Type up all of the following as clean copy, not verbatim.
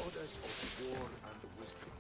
Goddess of war and wisdom.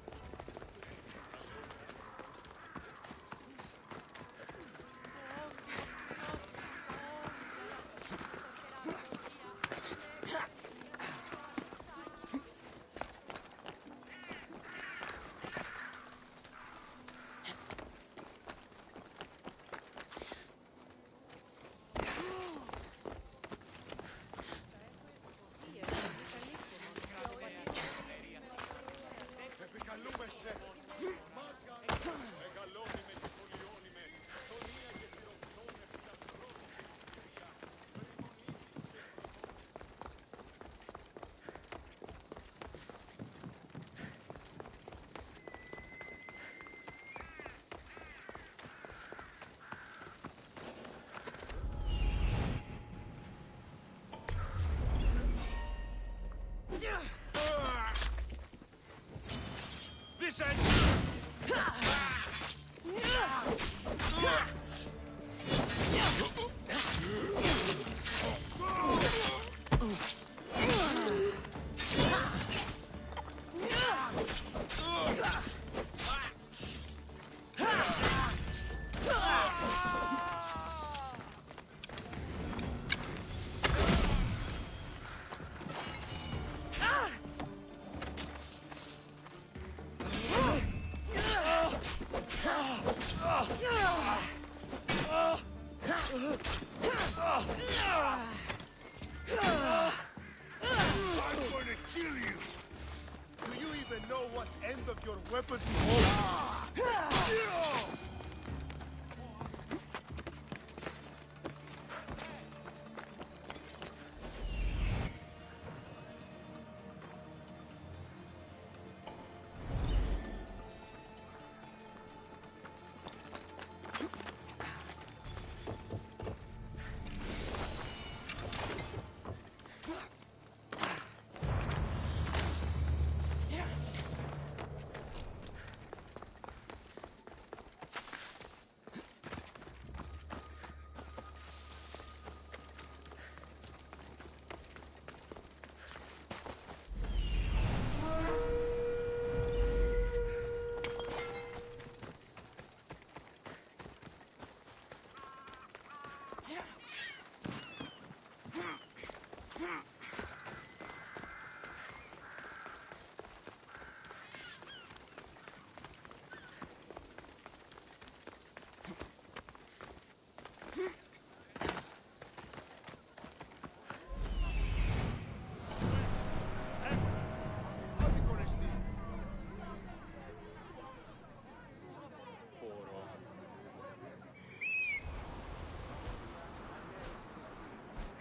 This ends! Weapons.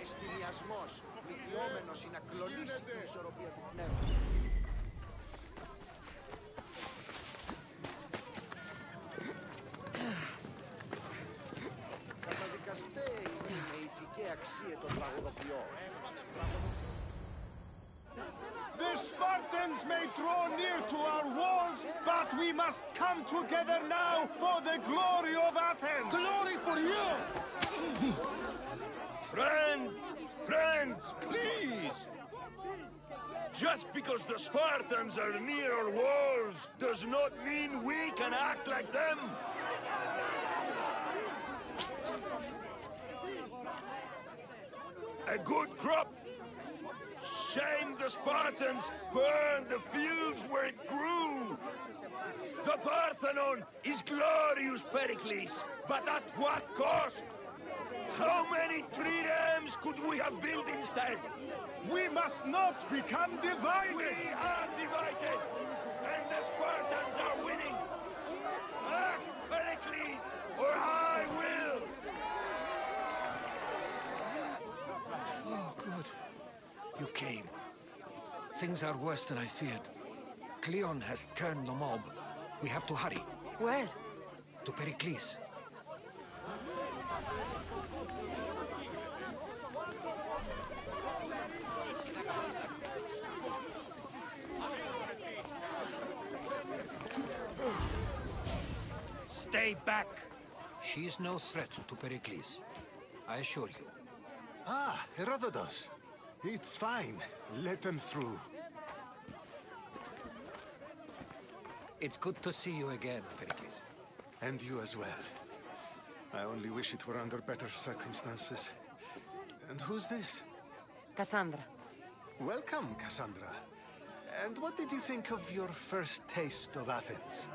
Εστιριασμός, δικαιόμενος είναι να κλονίσει την ισορροπία του πνεύματος. Καταδικαστέ είναι με ηθική αξία των τραγουδοποιών. The Spartans may draw near to our walls, but we must come together now for the glory of Athens! Glory for you! Friends, please! Just because the Spartans are near our walls does not mean we can act like them! A good crop shame the Spartans burned the fields where it grew! The Parthenon is glorious, Pericles, but at what cost? How many triremes could we have built instead? We must not become divided! We are divided, and the Spartans are winning! Act, Pericles, or I will! Oh, good. You came. Things are worse than I feared. Cleon has turned the mob. We have to hurry. Where? To Pericles. Stay back! She's no threat to Pericles. I assure you. Ah, Herodotus. It's fine. Let them through. It's good to see you again, Pericles. And you as well. I only wish it were under better circumstances. And who's this? Kassandra. Welcome, Kassandra. And what did you think of your first taste of Athens?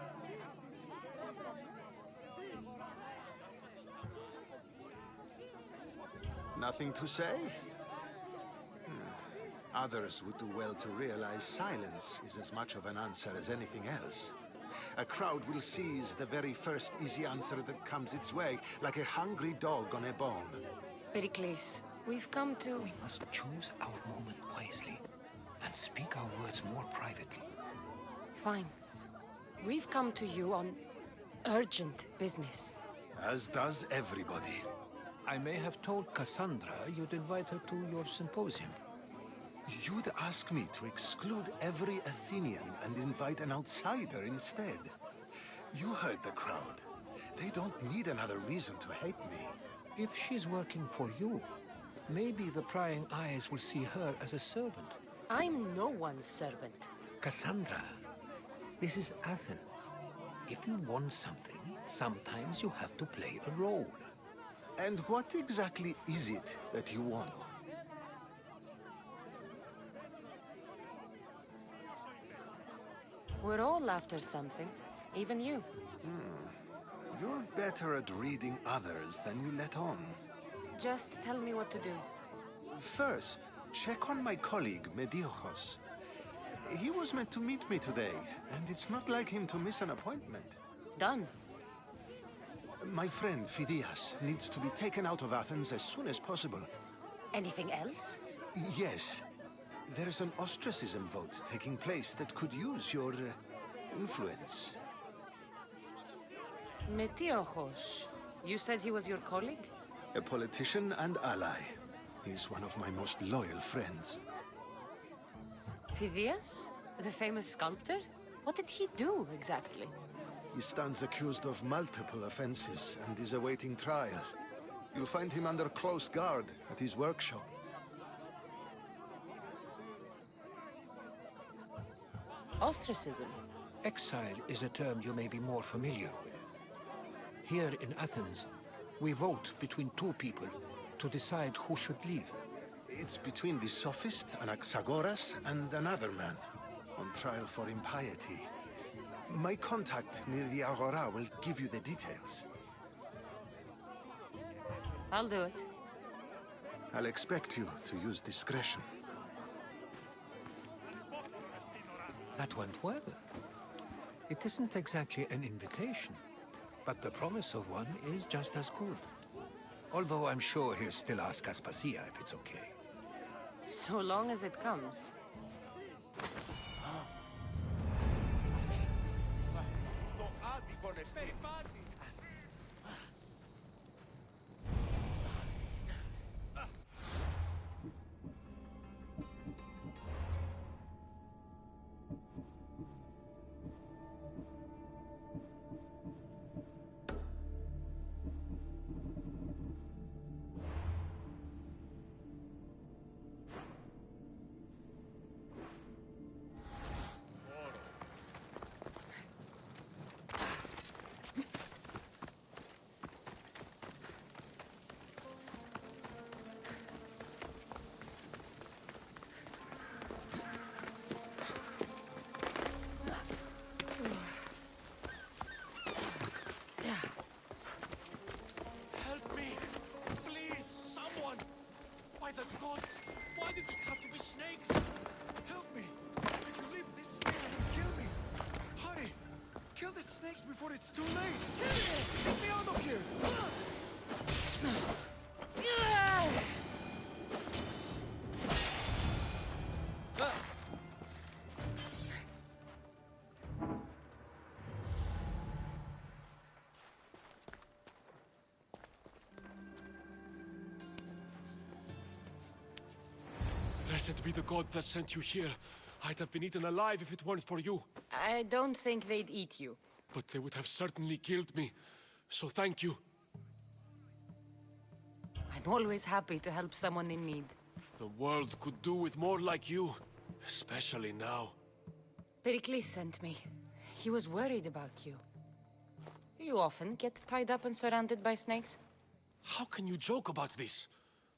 Nothing to say? Others would do well to realize silence is as much of an answer as anything else. A crowd will seize the very first easy answer that comes its way, like a hungry dog on a bone. Pericles, we've come to... We must choose our moment wisely and speak our words more privately. Fine. We've come to you on urgent business. As does everybody. I may have told Kassandra you'd invite her to your symposium. You'd ask me to exclude every Athenian and invite an outsider instead. You heard the crowd. They don't need another reason to hate me. If she's working for you, maybe the prying eyes will see her as a servant. I'm no one's servant. Kassandra, this is Athens. If you want something, sometimes you have to play a role. And what exactly is it that you want? We're all after something, even you. You're better at reading others than you let on. Just tell me what to do. First, check on my colleague, Mediochos. He was meant to meet me today, and it's not like him to miss an appointment. Done. My friend, Phidias, needs to be taken out of Athens as soon as possible. Anything else? Yes. There's an ostracism vote taking place that could use your influence. Metiochos. You said he was your colleague? A politician and ally. He's one of my most loyal friends. Phidias? The famous sculptor? What did he do, exactly? He stands accused of multiple offenses and is awaiting trial. You'll find him under close guard at his workshop. Ostracism? Exile is a term you may be more familiar with. Here in Athens, we vote between two people to decide who should leave. It's between the sophist, Anaxagoras, and another man, on trial for impiety. My contact near the Agora will give you the details. I'll do it. I'll expect you to use discretion. That went well. It isn't exactly an invitation, but the promise of one is just as good. Although I'm sure he'll still ask Aspasia if it's okay. So long as it comes. before it's too late! Get me out of here! Blessed be the god that sent you here. I'd have been eaten alive if it weren't for you. I don't think they'd eat you. But they would have certainly killed me. So thank you. I'm always happy to help someone in need. The world could do with more like you. Especially now. Pericles sent me. He was worried about you. You often get tied up and surrounded by snakes? How can you joke about this?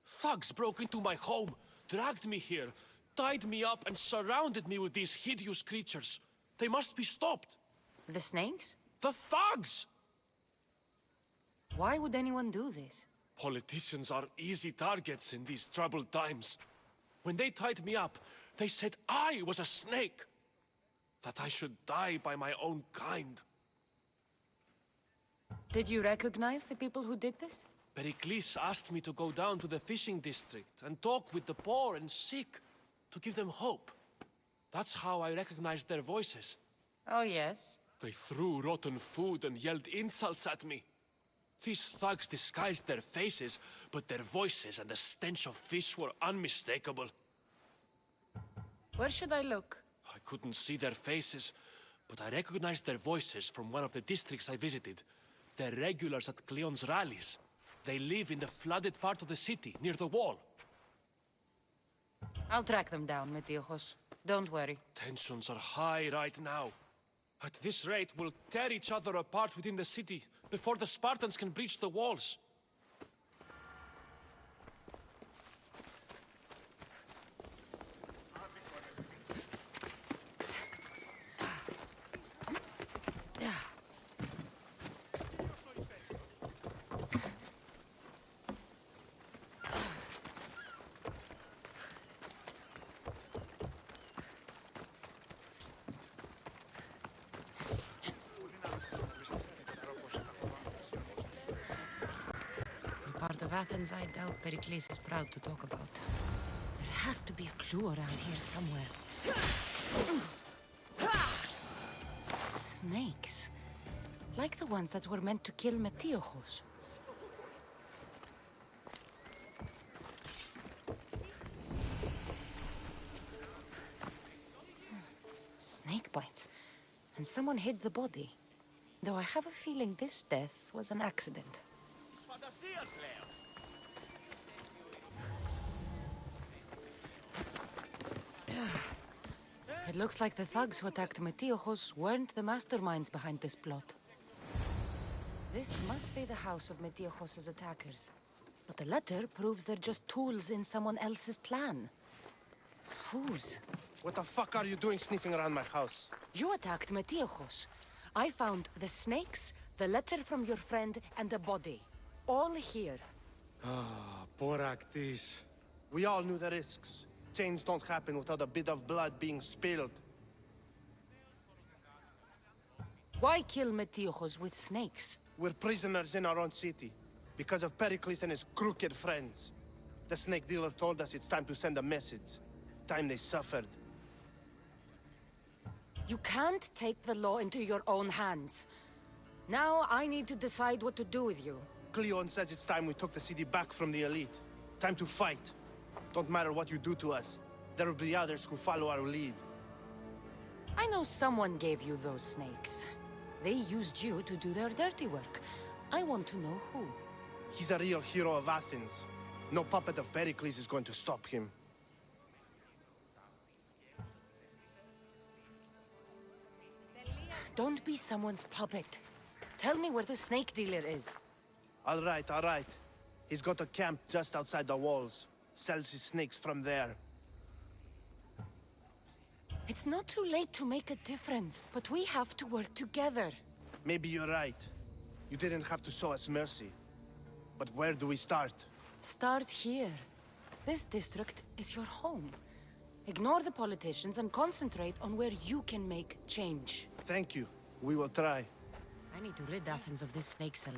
Thugs broke into my home, dragged me here, tied me up and surrounded me with these hideous creatures. They must be stopped. The snakes? The thugs! Why would anyone do this? Politicians are easy targets in these troubled times. When they tied me up, they said I was a snake. That I should die by my own kind. Did you recognize the people who did this? Pericles asked me to go down to the fishing district and talk with the poor and sick, to give them hope. That's how I recognized their voices. Oh, yes. They threw rotten food and yelled insults at me. These thugs disguised their faces, but their voices and the stench of fish were unmistakable. Where should I look? I couldn't see their faces, but I recognized their voices from one of the districts I visited. They're regulars at Cleon's rallies. They live in the flooded part of the city, near the wall. I'll track them down, Metiojos. Don't worry. Tensions are high right now. At this rate, we'll tear each other apart within the city, before the Spartans can breach the walls. Part of Athens I doubt Pericles is proud to talk about. There has to be a clue around here somewhere. Snakes. Like the ones that were meant to kill Metiojos. Snake bites. And someone hid the body. Though I have a feeling this death was an accident. It looks like the thugs who attacked Metiojos weren't the masterminds behind this plot. This must be the house of Metiojos' attackers. But the letter proves they're just tools in someone else's plan. Whose? What the fuck are you doing sniffing around my house? You attacked Metiojos. I found the snakes, the letter from your friend, and a body. All here. Poraktis. We all knew the risks. Change don't happen without a bit of blood being spilled. Why kill Metiojos with snakes? We're prisoners in our own city, because of Pericles and his crooked friends. The snake dealer told us it's time to send a message. Time they suffered. You can't take the law into your own hands. Now I need to decide what to do with you. Cleon says it's time we took the city back from the elite. Time to fight. Don't matter what you do to us. There will be others who follow our lead. I know someone gave you those snakes. They used you to do their dirty work. I want to know who. He's a real hero of Athens. No puppet of Pericles is going to stop him. Don't be someone's puppet. Tell me where the snake dealer is. All right, all right. He's got a camp just outside the walls. Sells his snakes from there. It's not too late to make a difference, but we have to work together. Maybe you're right. You didn't have to show us mercy. But where do we start? Start here. This district is your home. Ignore the politicians and concentrate on where you can make change. Thank you. We will try. I need to rid Athens of this snake seller.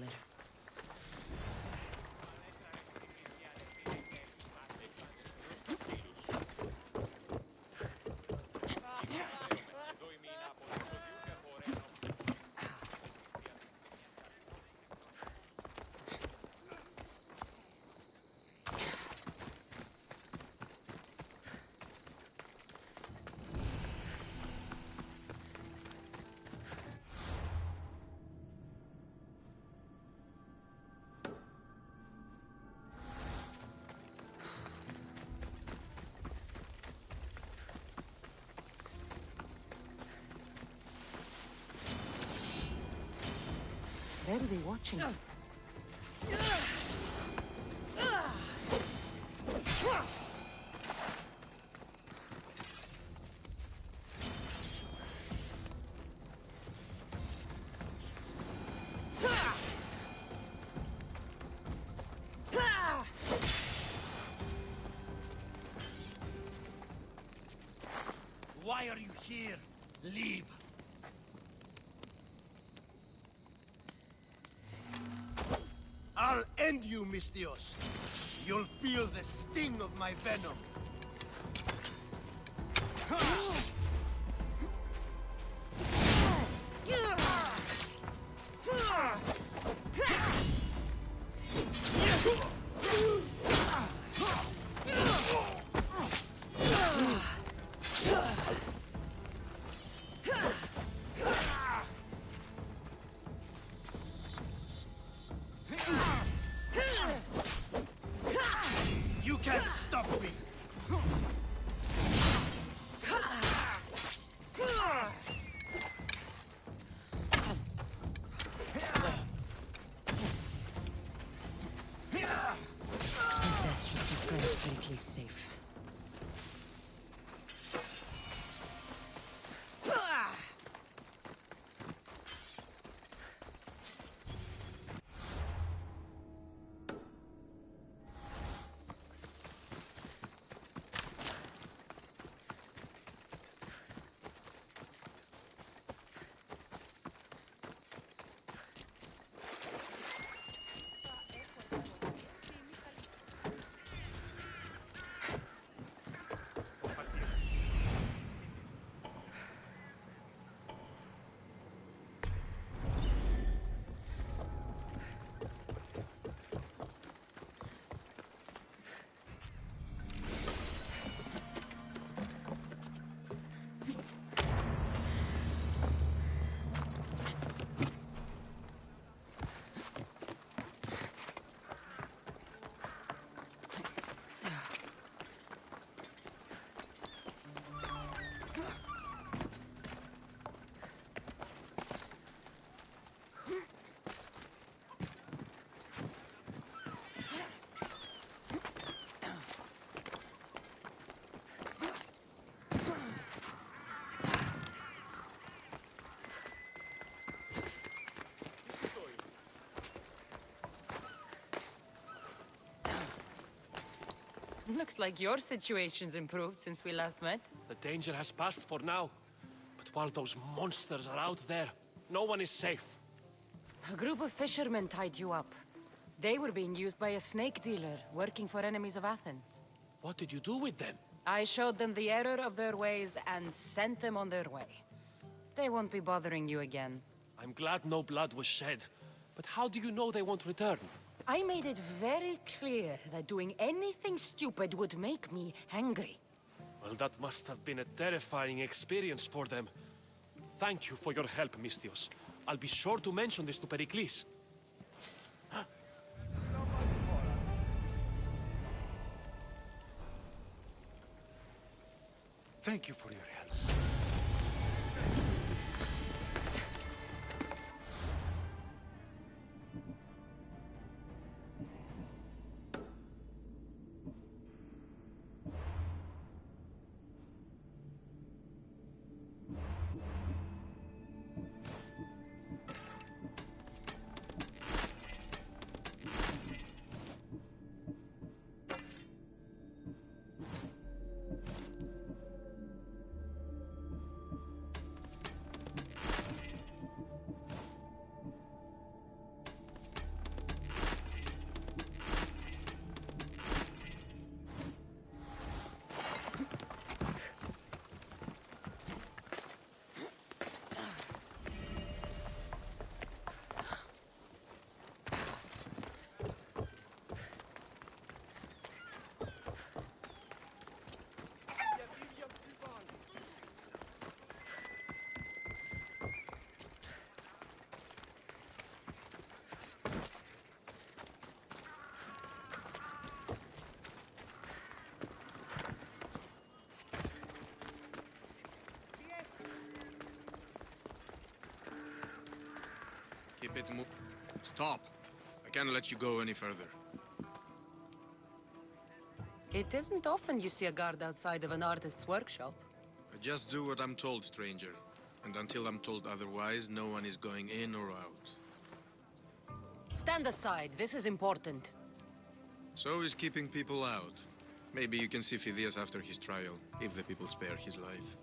They'll be watching. Why are you here? Leave! I'll end you, Misthios. You'll feel the sting of my venom. You can't stop me! His death should keep Prince Pericles safe. Looks like your situation's improved since we last met. The danger has passed for now. But while those monsters are out there, no one is safe. A group of fishermen tied you up. They were being used by a snake dealer working for enemies of Athens. What did you do with them? I showed them the error of their ways and sent them on their way. They won't be bothering you again. I'm glad no blood was shed. But how do you know they won't return? I made it very clear that doing anything stupid would make me angry. Well, that must have been a terrifying experience for them. Thank you for your help, Misthios. I'll be sure to mention this to Pericles. Thank you for your help. Keep it mo- Stop. I can't let you go any further. It isn't often you see a guard outside of an artist's workshop. I just do what I'm told, stranger. And until I'm told otherwise, no one is going in or out. Stand aside, this is important. So is keeping people out. Maybe you can see Phidias after his trial, if the people spare his life.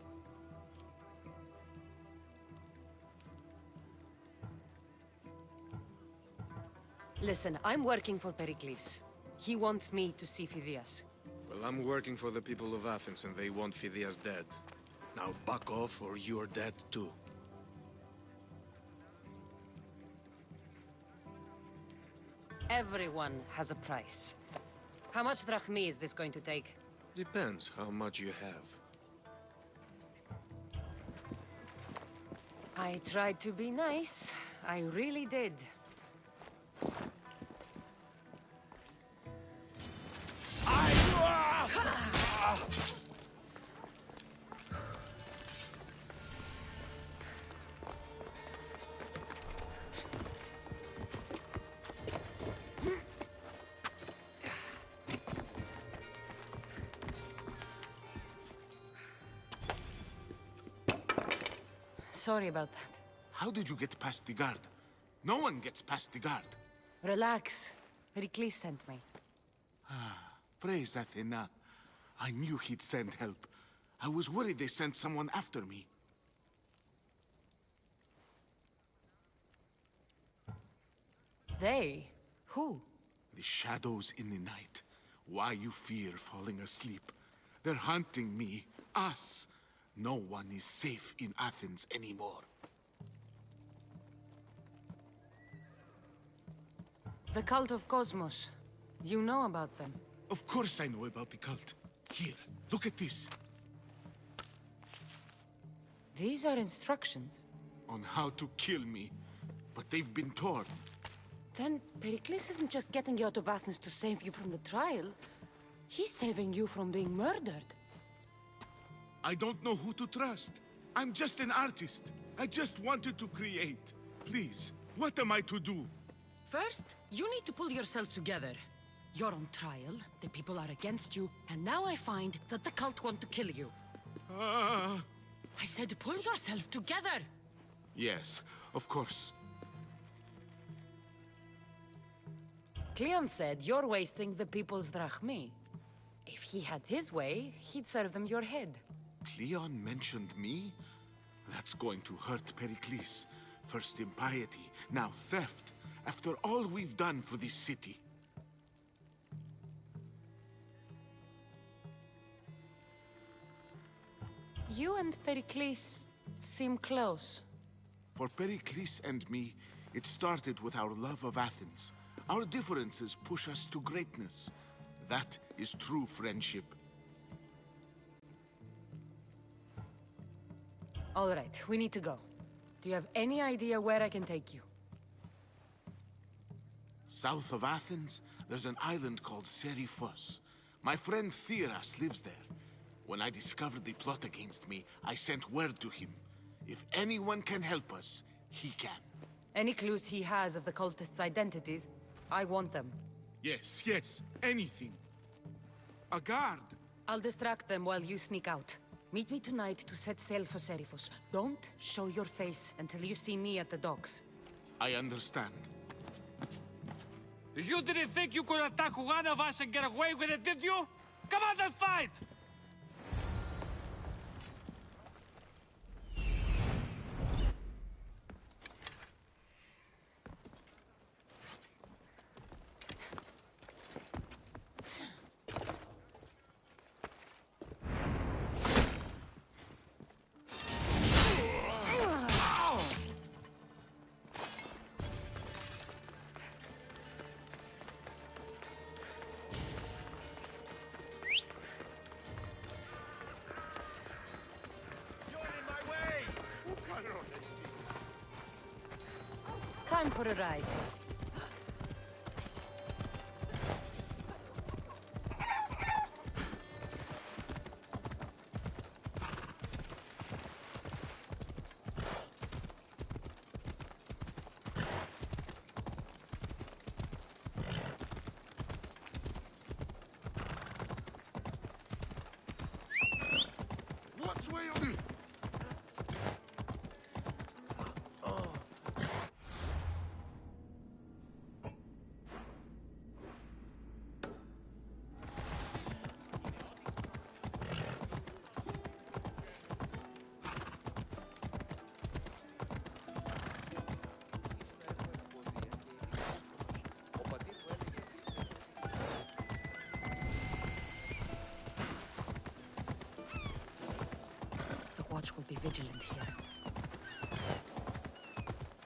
Listen, I'm working for Pericles. He wants me to see Phidias. Well, I'm working for the people of Athens, and they want Phidias dead. Now back off, or you're dead too. Everyone has a price. How much drachmi is this going to take? Depends how much you have. I tried to be nice. I really did. Sorry about that. How did you get past the guard? No one gets past the guard. Relax. Pericles sent me. Praise Athena. I knew he'd send help. I was worried they sent someone after me. They? Who? The shadows in the night. Why you fear falling asleep. They're hunting me. Us. No one is safe in Athens anymore. The cult of Cosmos. You know about them. Of course I know about the cult. Here, look at this. These are instructions. On how to kill me. But they've been torn. Then Pericles isn't just getting you out of Athens to save you from the trial. He's saving you from being murdered. I don't know who to trust. I'm just an artist. I just wanted to create. Please, what am I to do? First, you need to pull yourself together. You're on trial, the people are against you, and now I find that the cult want to kill you. I said pull yourself together! Yes, of course. Cleon said you're wasting the people's drachmi. If he had his way, he'd serve them your head. Cleon mentioned me? That's going to hurt Pericles. First impiety, now theft. After all we've done for this city. You and Pericles seem close. For Pericles and me, it started with our love of Athens. Our differences push us to greatness. That is true friendship. All right, we need to go. Do you have any idea where I can take you? South of Athens, there's an island called Seriphos. My friend Theras lives there. When I discovered the plot against me, I sent word to him. If anyone can help us, he can. Any clues he has of the cultists' identities? I want them. Yes, anything. A guard. I'll distract them while you sneak out. Meet me tonight to set sail for Seriphos. Don't show your face until you see me at the docks. I understand. You didn't think you could attack one of us and get away with it, did you? Come on and fight! Time for a ride. watch will be vigilant here.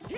Yeah!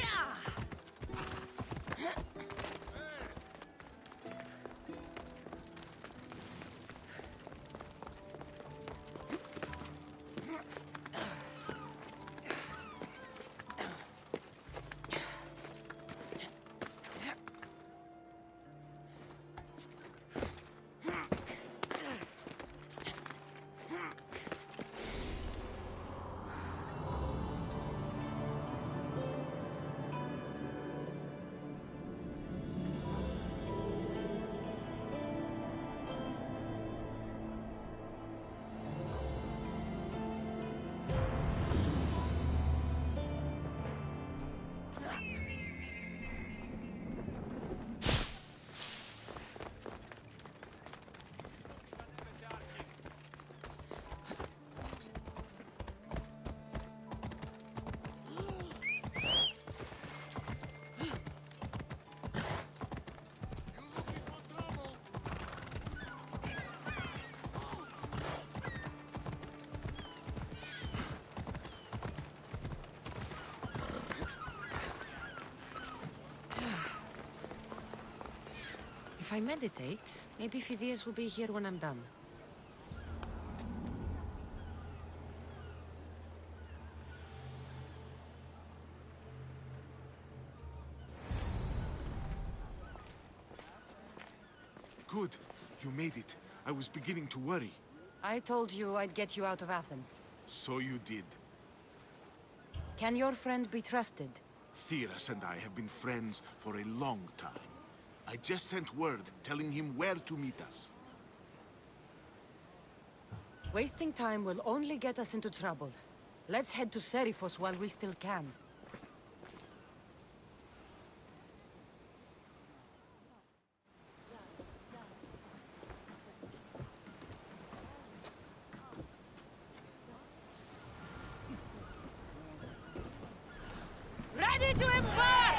If I meditate, maybe Phidias will be here when I'm done. Good. You made it. I was beginning to worry. I told you I'd get you out of Athens. So you did. Can your friend be trusted? Theras and I have been friends for a long time. I just sent word telling him where to meet us. Wasting time will only get us into trouble. Let's head to Seriphos while we still can. Ready to embark!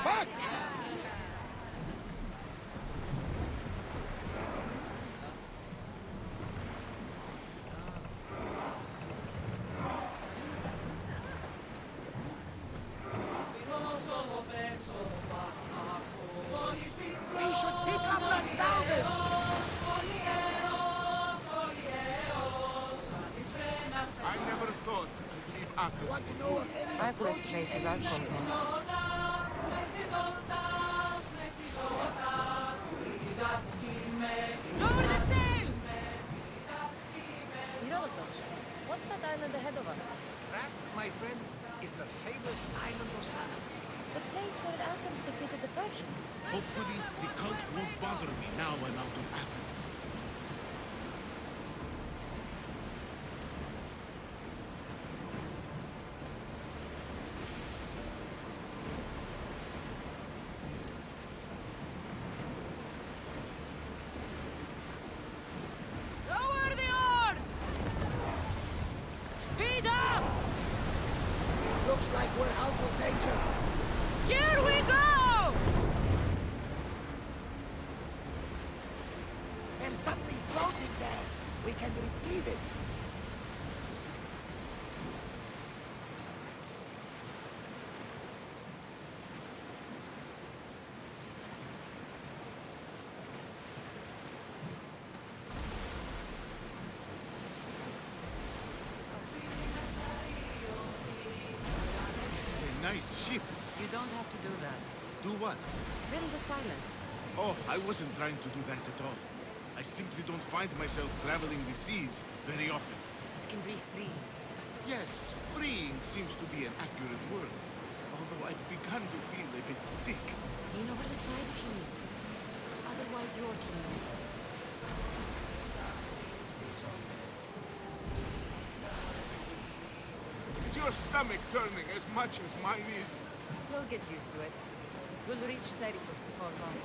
Back! We should pick up that salvage! I never thought I'd leave Athens. Want to know of any I've left places I've come from. Lower the sail! What's that island ahead of us? That, my friend, is the famous island of Samos. The place where Athens defeated the Persians. Hopefully, the cult won't bother me now I'm out of Athens. Lower the oars! Speed up! Looks like we're out of danger. Here we go! There's something floating there. We can retrieve it. A nice ship. You don't have to do that. Do what? Fill the silence. Oh, I wasn't trying to do that at all. I simply don't find myself traveling the seas very often. It can be free. Yes, freeing seems to be an accurate word. Although I've begun to feel a bit sick. Lean over the side if you need to. Otherwise, your turn. Is your stomach turning as much as mine is? You'll get used to it. We'll reach Seriphos before long.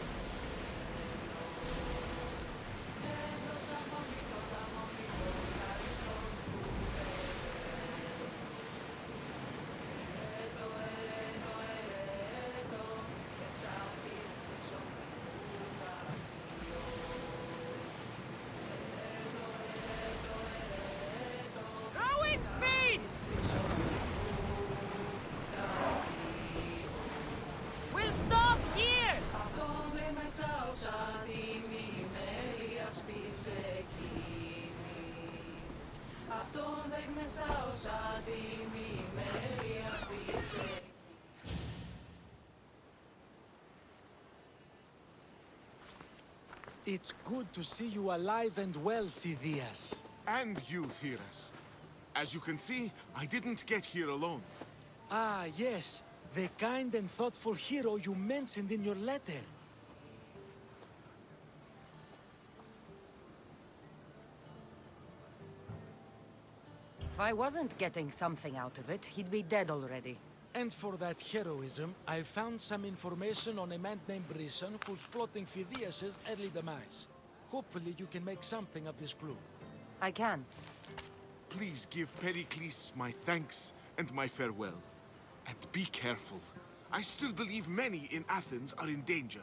It's good to see you alive and well, Phidias. And you, Theras. As you can see, I didn't get here alone. Ah, yes. The kind and thoughtful hero you mentioned in your letter. If I wasn't getting something out of it, he'd be dead already. And for that heroism, I found some information on a man named Brisson who's plotting Phidias' early demise. Hopefully you can make something of this clue. I can. Please give Pericles my thanks and my farewell. And be careful. I still believe many in Athens are in danger.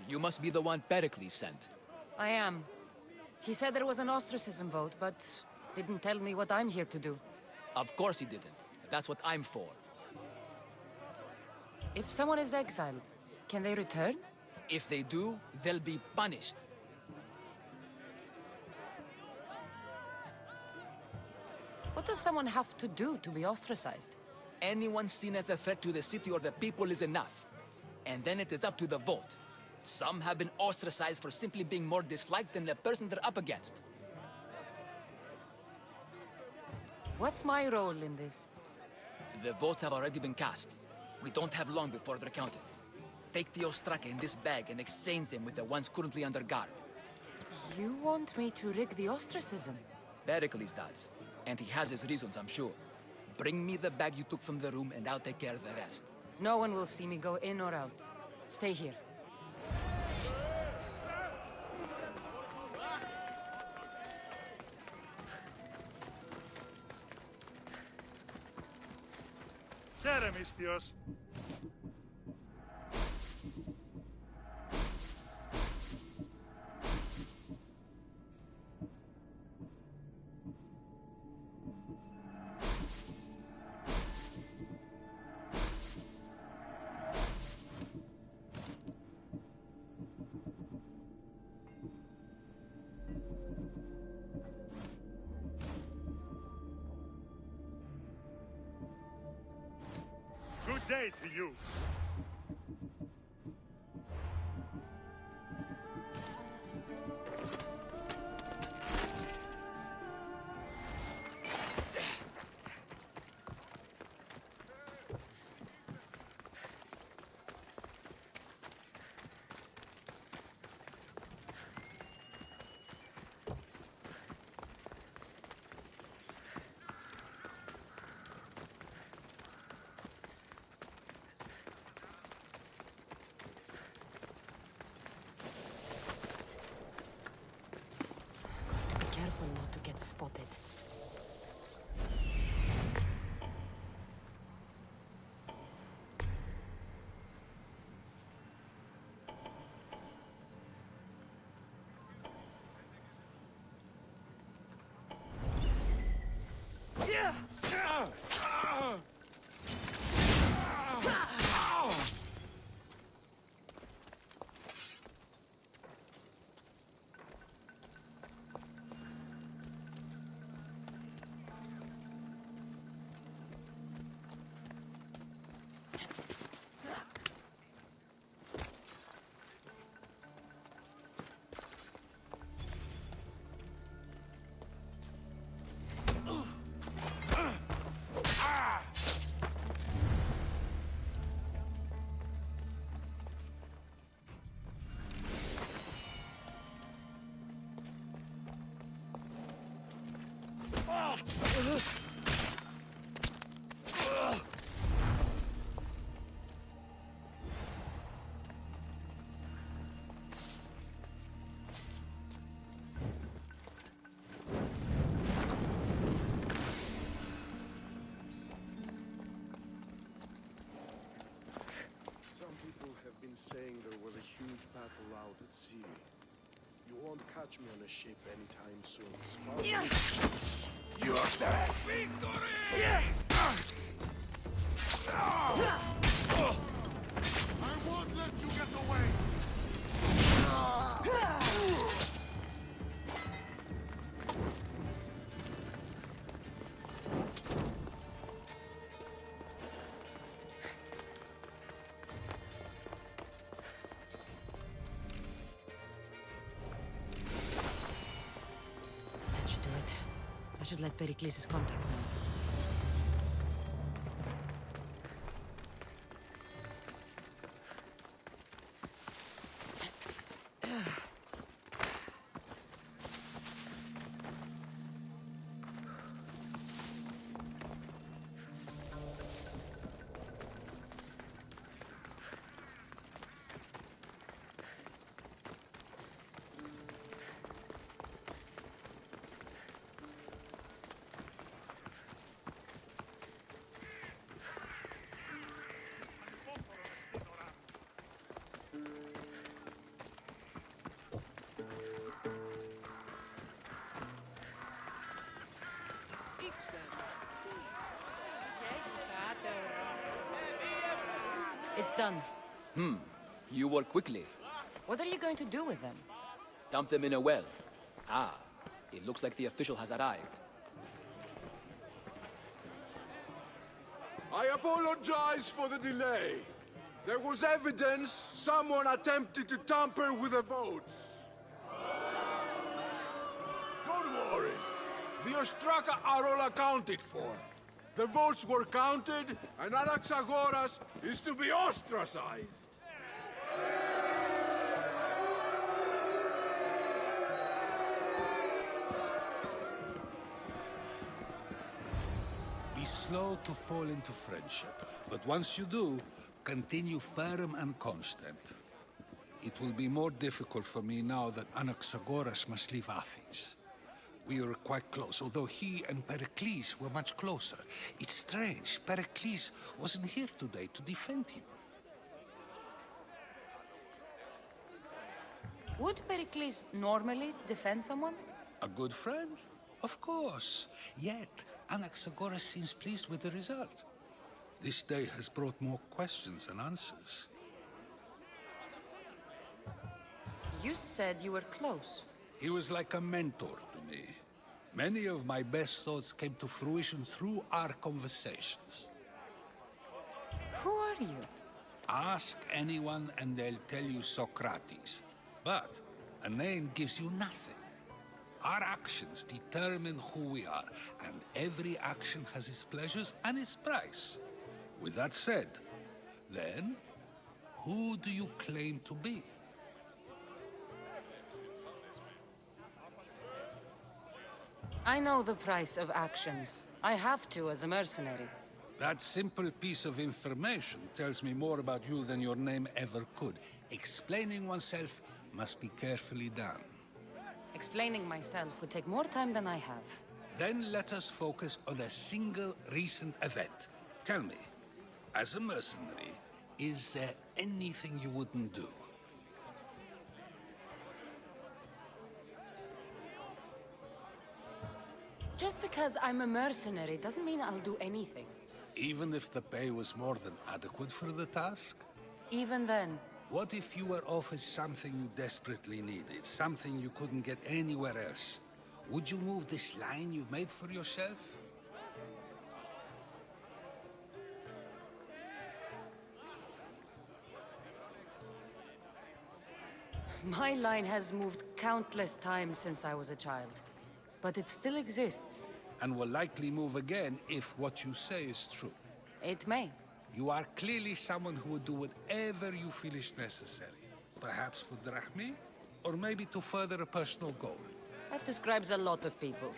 You must be the one Pericles sent. I am. He said there was an ostracism vote, but didn't tell me what I'm here to do. Of course he didn't. That's what I'm for. If someone is exiled, can they return? If they do, they'll be punished. What does someone have to do to be ostracized? Anyone seen as a threat to the city or the people is enough. And then it is up to the vote. Some have been ostracized for simply being more disliked than the person they're up against. What's my role in this? The votes have already been cast. We don't have long before they're counted. Take the Ostraka in this bag and exchange them with the ones currently under guard. You want me to rig the ostracism? Pericles does. And he has his reasons, I'm sure. Bring me the bag you took from the room and I'll take care of the rest. No one will see me go in or out. Stay here. Alexios. Good day to you. Careful not to get spotted. Some people have been saying there was a huge battle out at sea. You won't catch me on a ship anytime soon. Spartan. You're back! Victory! I won't let you get away. That should do it. I should let Pericles' contact know. It's done. You work quickly. What are you going to do with them? Dump them in a well. Ah, it looks like the official has arrived. I apologize for the delay. There was evidence someone attempted to tamper with the votes. Don't worry. The Ostraka are all accounted for. The votes were counted, and Anaxagoras is to be ostracized. Be slow to fall into friendship, but once you do, continue firm and constant. It will be more difficult for me now that Anaxagoras must leave Athens. We were quite close, although he and Pericles were much closer. It's strange, Pericles wasn't here today to defend him. Would Pericles normally defend someone? A good friend? Of course. Yet, Anaxagoras seems pleased with the result. This day has brought more questions than answers. You said you were close. He was like a mentor to me. Many of my best thoughts came to fruition through our conversations. Who are you? Ask anyone and they'll tell you Socrates. But a name gives you nothing. Our actions determine who we are, and every action has its pleasures and its price. With that said, then, who do you claim to be? I know the price of actions. I have to as a mercenary. That simple piece of information tells me more about you than your name ever could. Explaining oneself must be carefully done. Explaining myself would take more time than I have. Then let us focus on a single recent event. Tell me, as a mercenary, is there anything you wouldn't do? Just because I'm a mercenary doesn't mean I'll do anything. Even if the pay was more than adequate for the task? Even then, What if you were offered something you desperately needed, something you couldn't get anywhere else? Would you move this line you've made for yourself? my line has moved countless times since I was a child. But it still exists. And will likely move again if what you say is true. It may. You are clearly someone who would do whatever you feel is necessary. Perhaps for drachmae, or maybe to further a personal goal. That describes a lot of people.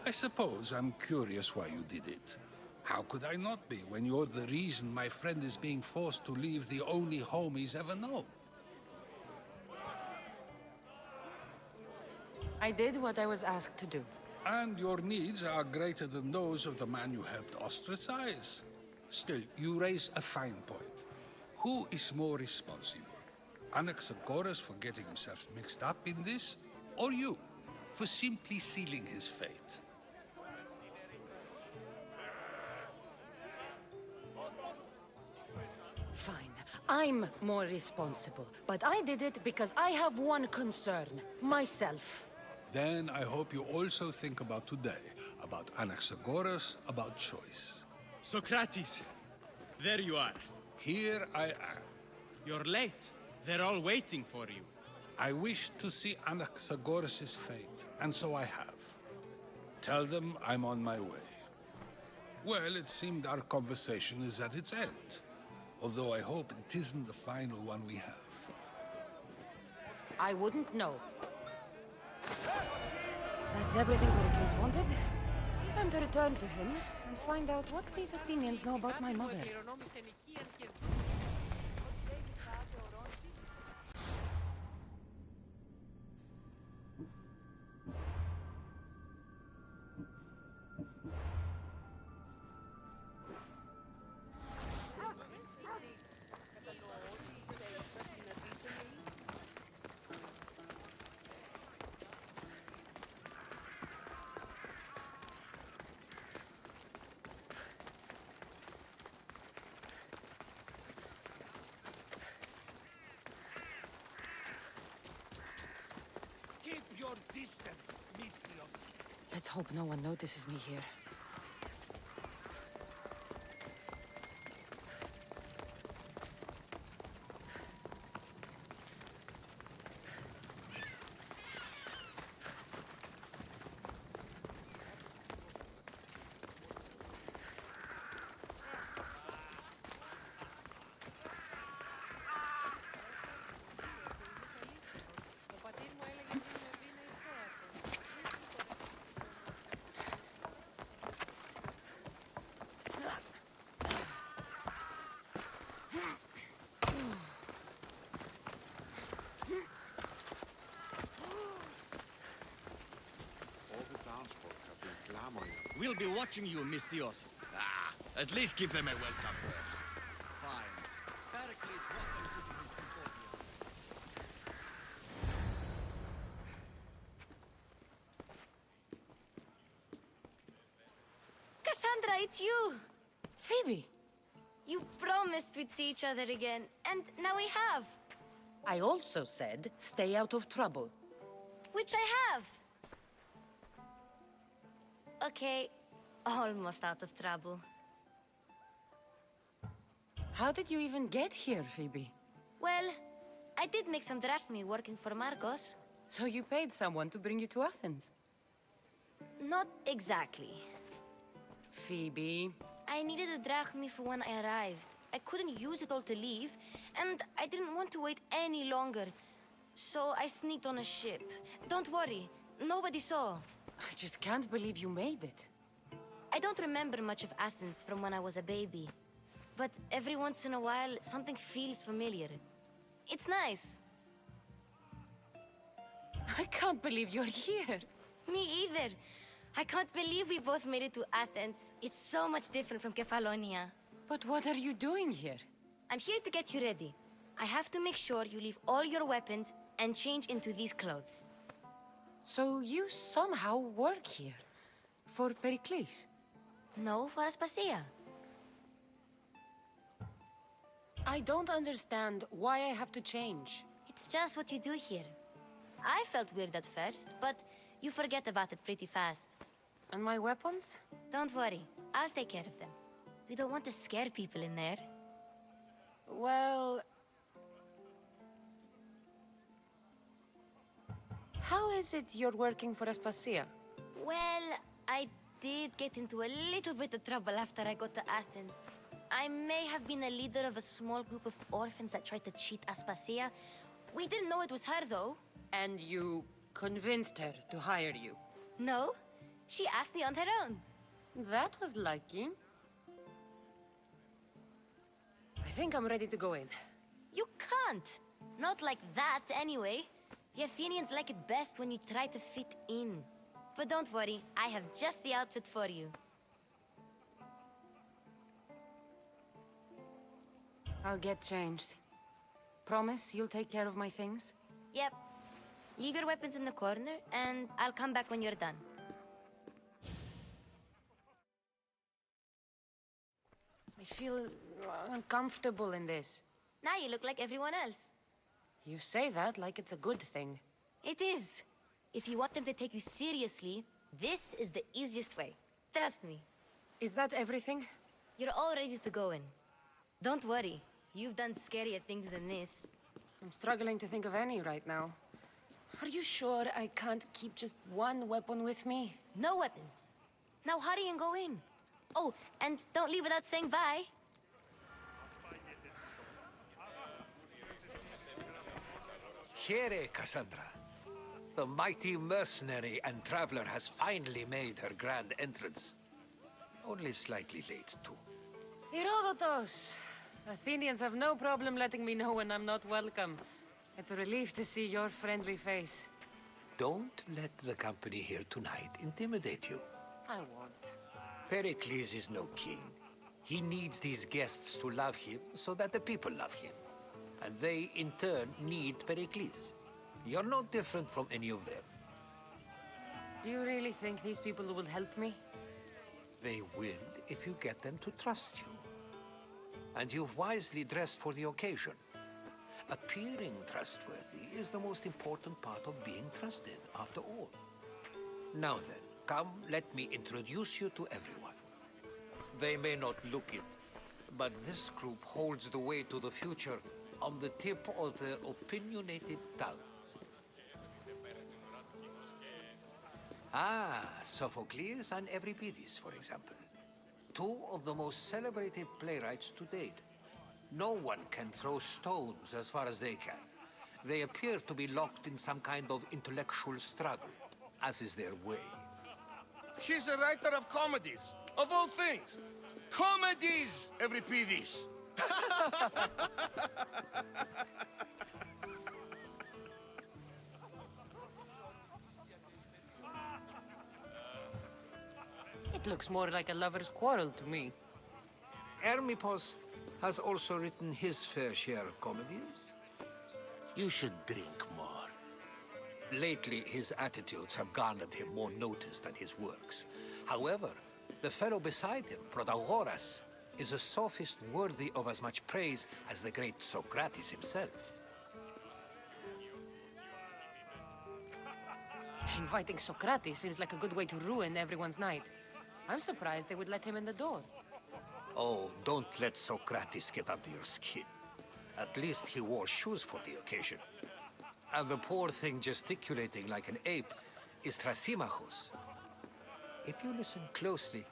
I suppose I'm curious why you did it. How could I not be when you're the reason my friend is being forced to leave the only home he's ever known? I did what I was asked to do. And your needs are greater than those of the man you helped ostracize. Still, you raise a fine point. Who is more responsible? Anaxagoras for getting himself mixed up in this, or you, for simply sealing his fate? Fine. I'm more responsible. But I did it because I have one concern. Myself. Then I hope you also think about today, about Anaxagoras, about choice. Socrates, there you are. Here I am. You're late. They're all waiting for you. I wish to see Anaxagoras' fate, and so I have. Tell them I'm on my way. Well, it seemed our conversation is at its end. Although I hope it isn't the final one we have. I wouldn't know. That's everything Pericles wanted. Time to return to him and find out what these Athenians know about my mother. your distance, Misthios. Let's hope no one notices me here. We'll be watching you, Misthios. Ah, at least give them a welcome first. Fine. Pericles welcomes you to his symposium. Kassandra, it's you! Phoebe! You promised we'd see each other again, and now we have. I also said, stay out of trouble. Which I have. Okay, almost out of trouble. How did you even get here, Phoebe? Well, I did make some drachmi working for Marcos. So you paid someone to bring you to Athens? Not exactly. Phoebe... I needed a drachmi for when I arrived. I couldn't use it all to leave, and I didn't want to wait any longer. So I sneaked on a ship. Don't worry, nobody saw. I just can't believe you made it. I don't remember much of Athens from when I was a baby. But every once in a while, something feels familiar. It's nice. I can't believe you're here. Me either. I can't believe we both made it to Athens. It's so much different from Kefalonia. But what are you doing here? I'm here to get you ready. I have to make sure you leave all your weapons and change into these clothes. So you somehow work here? For Pericles? No, for Aspasia. I don't understand why I have to change. It's just what you do here. I felt weird at first, but you forget about it pretty fast. And my weapons? Don't worry, I'll take care of them. We don't want to scare people in there. Well... How is it you're working for Aspasia? Well, I did get into a little bit of trouble after I got to Athens. I may have been a leader of a small group of orphans that tried to cheat Aspasia. We didn't know it was her, though. And you convinced her to hire you? No, she asked me on her own. That was lucky. I think I'm ready to go in. You can't. Not like that, anyway. The Athenians like it best when you try to fit in. But don't worry, I have just the outfit for you. I'll get changed. Promise you'll take care of my things? Yep. Leave your weapons in the corner, and I'll come back when you're done. I feel uncomfortable in this. Now you look like everyone else. You say that like it's a good thing. It is. If you want them to take you seriously, this is the easiest way. Trust me. Is that everything? You're all ready to go in. Don't worry. You've done scarier things than this. I'm struggling to think of any right now. Are you sure I can't keep just one weapon with me? No weapons. Now hurry and go in. Oh, and don't leave without saying bye. Here, Kassandra. The mighty mercenary and traveler has finally made her grand entrance. Only slightly late, too. Herodotos! Athenians have no problem letting me know when I'm not welcome. It's a relief to see your friendly face. Don't let the company here tonight intimidate you. I won't. Pericles is no king. He needs these guests to love him so that the people love him. And they, in turn, need Pericles. You're no different from any of them. Do you really think these people will help me? They will if you get them to trust you. And you've wisely dressed for the occasion. Appearing trustworthy is the most important part of being trusted, after all. Now then, come, let me introduce you to everyone. They may not look it, but this group holds the way to the future on the tip of their opinionated tongues. Ah, Sophocles and Euripides, for example. Two of the most celebrated playwrights to date. No one can throw stones as far as they can. They appear to be locked in some kind of intellectual struggle, as is their way. He's a writer of comedies, of all things. Comedies, Euripides. It looks more like a lover's quarrel to me. Hermippos has also written his fair share of comedies. You should drink more. Lately, his attitudes have garnered him more notice than his works. However, the fellow beside him, Protagoras, is a sophist worthy of as much praise as the great Socrates himself. Inviting Socrates seems like a good way to ruin everyone's night. I'm surprised they would let him in the door. Oh, don't let Socrates get under your skin. At least he wore shoes for the occasion. And the poor thing gesticulating like an ape is Thrasymachus. If you listen closely,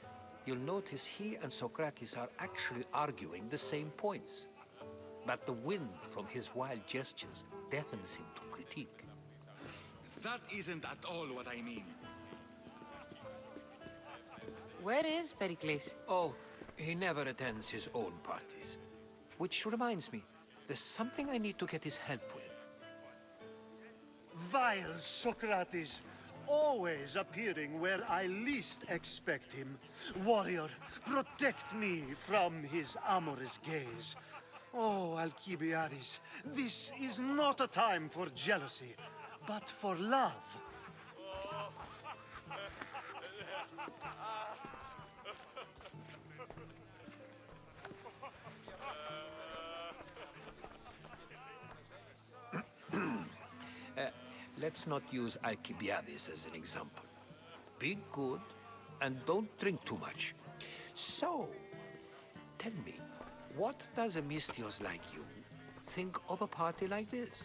you'll notice he and Socrates are actually arguing the same points. But the wind from his wild gestures deafens him to critique. That isn't at all what I mean. Where is Pericles? Oh, he never attends his own parties. Which reminds me, there's something I need to get his help with. Vile Socrates, always appearing where I least expect him. Warrior, protect me from his amorous gaze. Oh, Alcibiades, this is not a time for jealousy, but for love. Let's not use Alcibiades as an example. Be good, and don't drink too much. So, tell me, what does a Misthios like you think of a party like this?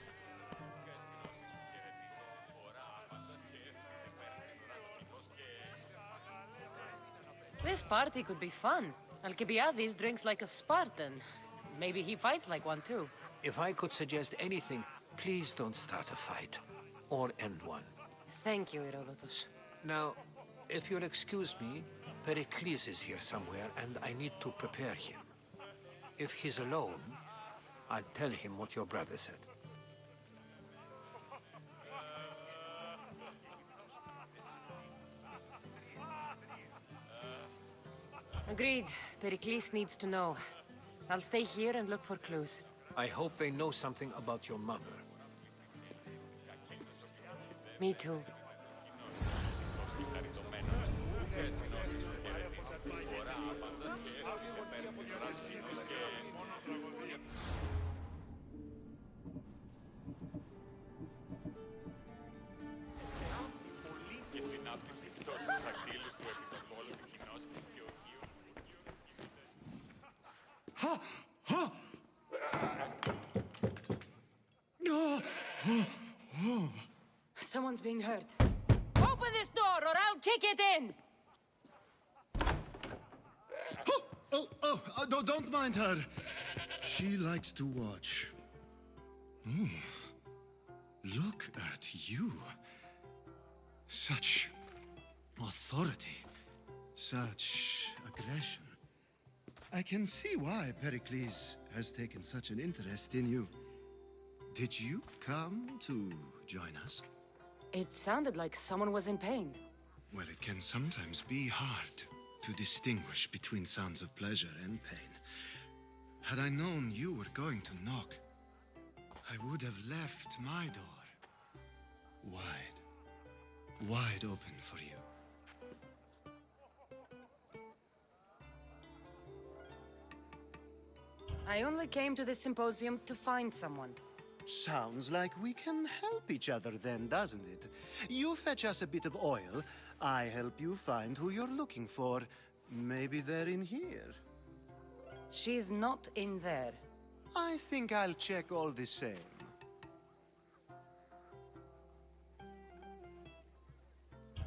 This party could be fun. Alcibiades drinks like a Spartan. Maybe he fights like one too. If I could suggest anything, please don't start a fight. Or end one. Thank you, Herodotus. Now, if you'll excuse me, Pericles is here somewhere, and I need to prepare him. If he's alone, I'll tell him what your brother said. Agreed. Pericles needs to know. I'll stay here and look for clues. I hope they know something about your mother. Me too. Someone's being hurt. Open this door or I'll kick it in! Don't mind her. She likes to watch. Look at you. Such authority. Such aggression. I can see why Pericles has taken such an interest in you. Did you come to join us? It sounded like someone was in pain. Well, it can sometimes be hard to distinguish between sounds of pleasure and pain. Had I known you were going to knock, I would have left my door wide open for you. I only came to this symposium to find someone. Sounds like we can help each other then, doesn't it? You fetch us a bit of oil, I help you find who you're looking for. Maybe they're in here. She's not in there. I think I'll check all the same.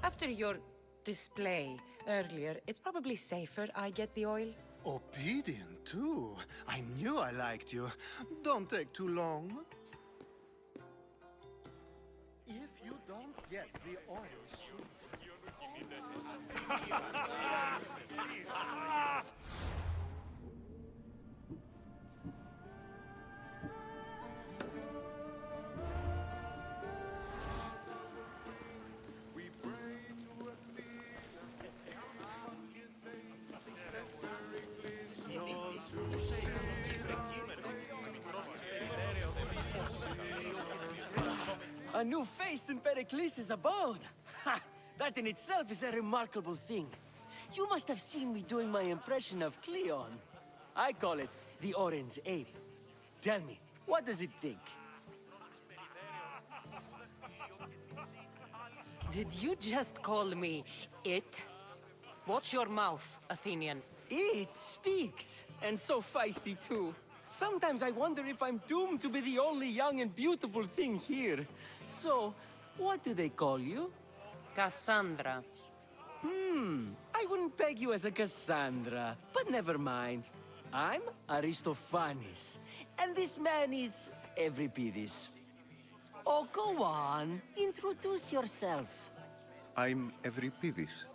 After your display earlier, it's probably safer I get the oil. Obedient, too. I knew I liked you. Don't take too long. If you don't get the oil soon... A new face in Pericles' abode! Ha! That in itself is a remarkable thing. You must have seen me doing my impression of Cleon. I call it the Orange Ape. Tell me, what does it think? Did you just call me it? Watch your mouth, Athenian. It speaks, and so feisty too. Sometimes I wonder if I'm doomed to be the only young and beautiful thing here. So, what do they call you? Kassandra. I wouldn't peg you as a Cassandra, but never mind. I'm Aristophanes, and this man is Euripides. Oh, go on. Introduce yourself. I'm Euripides.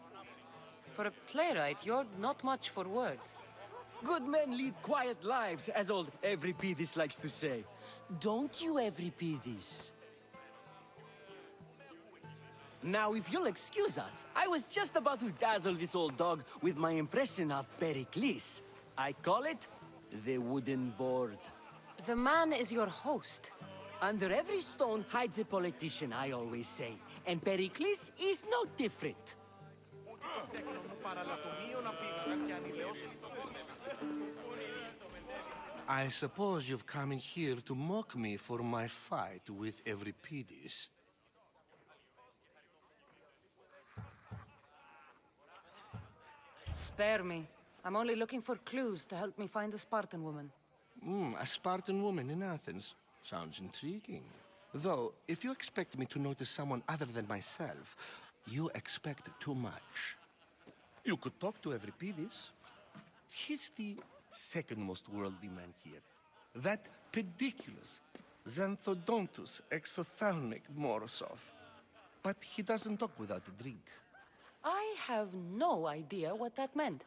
For a playwright, you're not much for words. Good men lead quiet lives, as old Euripides likes to say. Don't you, Euripides? Now, if you'll excuse us, I was just about to dazzle this old dog with my impression of Pericles. I call it the wooden board. The man is your host. Under every stone hides a politician, I always say. And Pericles is no different. I suppose you've come in here to mock me for my fight with Euripides. Spare me. I'm only looking for clues to help me find a Spartan woman. A Spartan woman in Athens. Sounds intriguing. Though, if you expect me to notice someone other than myself, you expect too much. You could talk to Euripides. He's the second most worldly man here. That pediculous, xanthodontus exophthalmic Morosov. But he doesn't talk without a drink. I have no idea what that meant.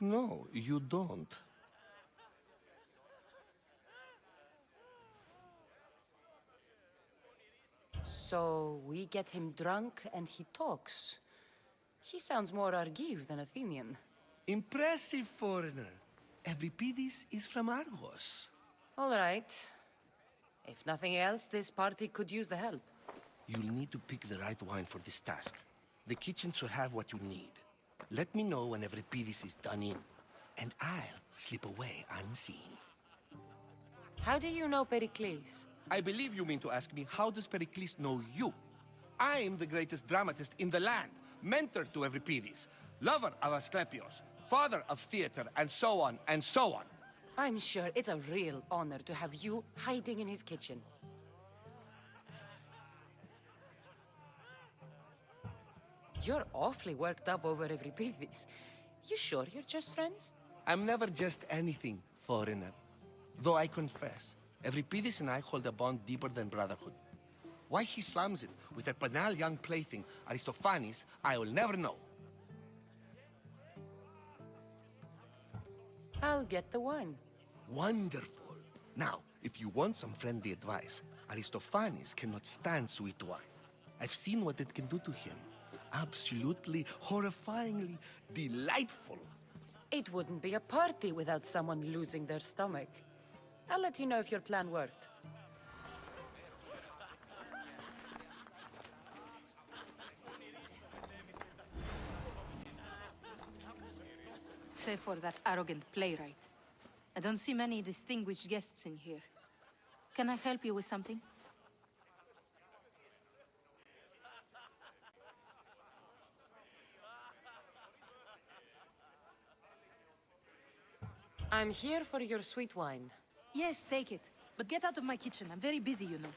No, you don't. So we get him drunk and he talks. He sounds more Argive than Athenian. Impressive, foreigner. Euripides is from Argos. All right. If nothing else, this party could use the help. You'll need to pick the right wine for this task. The kitchen should have what you need. Let me know when Euripides is done in, and I'll slip away unseen. How do you know Pericles? I believe you mean to ask me, how does Pericles know you? I'm the greatest dramatist in the land, mentor to Euripides, lover of Asclepios, father of theater, and so on, and so on. I'm sure it's a real honor to have you hiding in his kitchen. You're awfully worked up over Euripides. You sure you're just friends? I'm never just anything, foreigner. Though I confess, Euripides and I hold a bond deeper than brotherhood. Why he slams it with a banal young plaything, Aristophanes, I will never know. I'll get the wine. Wonderful. Now, if you want some friendly advice, Aristophanes cannot stand sweet wine. I've seen what it can do to him. Absolutely, horrifyingly delightful. It wouldn't be a party without someone losing their stomach. I'll let you know if your plan worked. Save for that arrogant playwright. I don't see many distinguished guests in here. Can I help you with something? I'm here for your sweet wine. Yes, take it. But get out of my kitchen. I'm very busy, you know.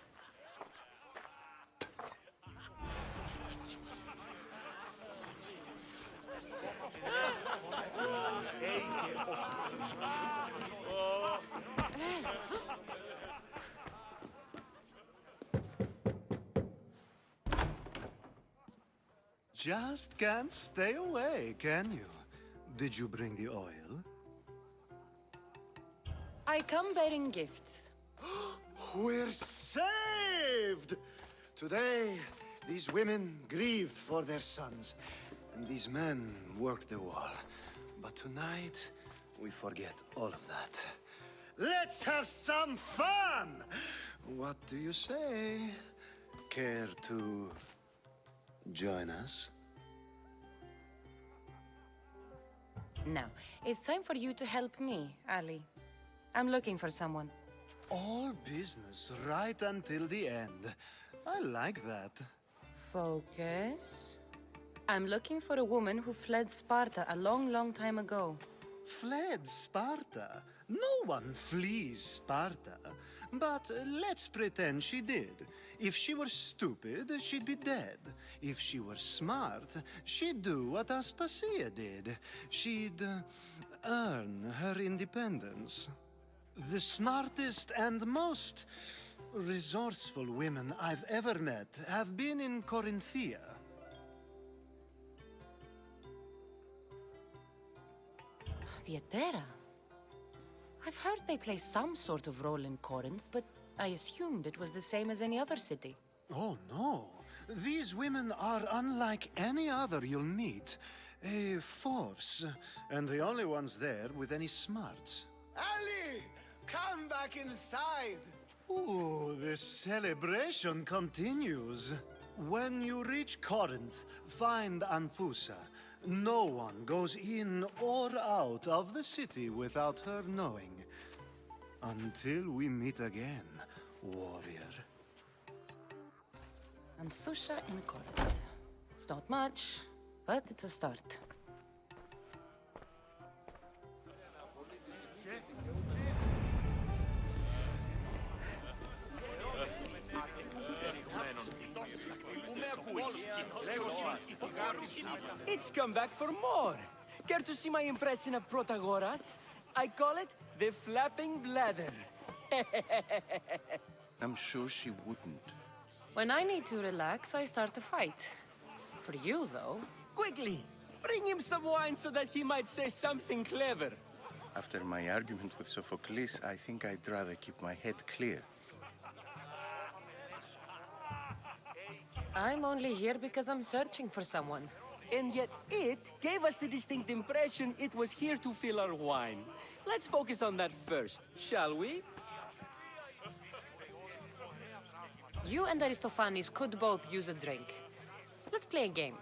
Just can't stay away, can you? Did you bring the oil? I come bearing gifts. We're saved! Today, these women grieved for their sons, and these men worked the wall. But tonight, we forget all of that. Let's have some fun! What do you say? Care to join us? Now, it's time for you to help me, Ali. I'm looking for someone. All business right until the end. I like that. Focus. I'm looking for a woman who fled Sparta a long, long time ago. Fled Sparta? No one flees Sparta. But let's pretend she did. If she were stupid, she'd be dead. If she were smart, she'd do what Aspasia did. She'd earn her independence. The smartest and most resourceful women I've ever met have been in Corinthia. Theatera? I've heard they play some sort of role in Corinth, but I assumed it was the same as any other city. Oh, no. These women are unlike any other you'll meet. A force, and the only ones there with any smarts. Ali! Come back inside! Ooh, the celebration continues. When you reach Corinth, find Anthusa. No one goes in or out of the city without her knowing. Until we meet again, warrior. Anthusa in Corinth. It's not much, but it's a start. It's come back for more. Care to see my impression of Protagoras? I call it the flapping bladder. I'm sure she wouldn't. When I need to relax, I start a fight. For you, though... Quickly! Bring him some wine so that he might say something clever. After my argument with Sophocles, I think I'd rather keep my head clear. I'm only here because I'm searching for someone. And yet it gave us the distinct impression it was here to fill our wine. Let's focus on that first, shall we? You and Aristophanes could both use a drink. Let's play a game.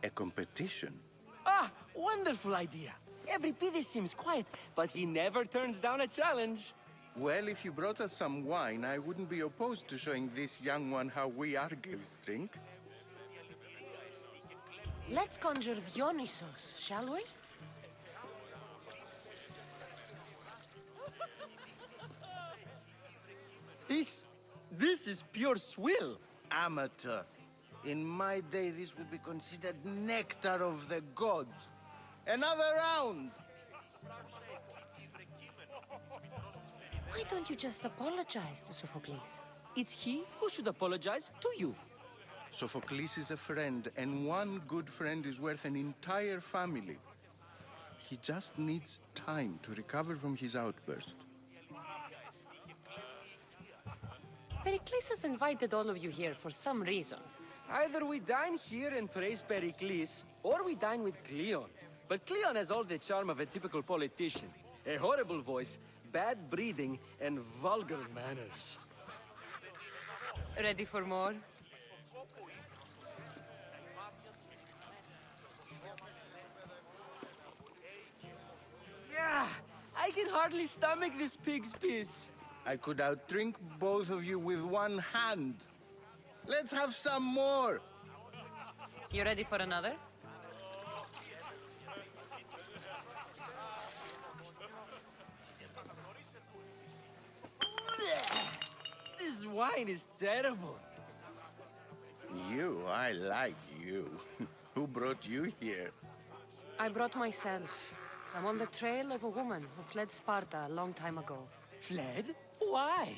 A competition? Ah, wonderful idea. Euripides seems quiet, but he never turns down a challenge. Well, if you brought us some wine, I wouldn't be opposed to showing this young one how we Argives drink. Let's conjure Dionysos, shall we? This is pure swill. Amateur. In my day, this would be considered nectar of the gods. Another round! Why don't you just apologize to Sophocles? It's he who should apologize to you. Sophocles is a friend, and one good friend is worth an entire family. He just needs time to recover from his outburst. Pericles has invited all of you here for some reason. Either we dine here and praise Pericles, or we dine with Cleon. But Cleon has all the charm of a typical politician. A horrible voice, bad breeding, and vulgar manners. Ready for more? Yeah, I can hardly stomach this pig's piss. I could outdrink both of you with one hand. Let's have some more! You ready for another? This wine is terrible. I like you. Who brought you here? I brought myself. I'm on the trail of a woman who fled Sparta a long time ago. Fled? Why?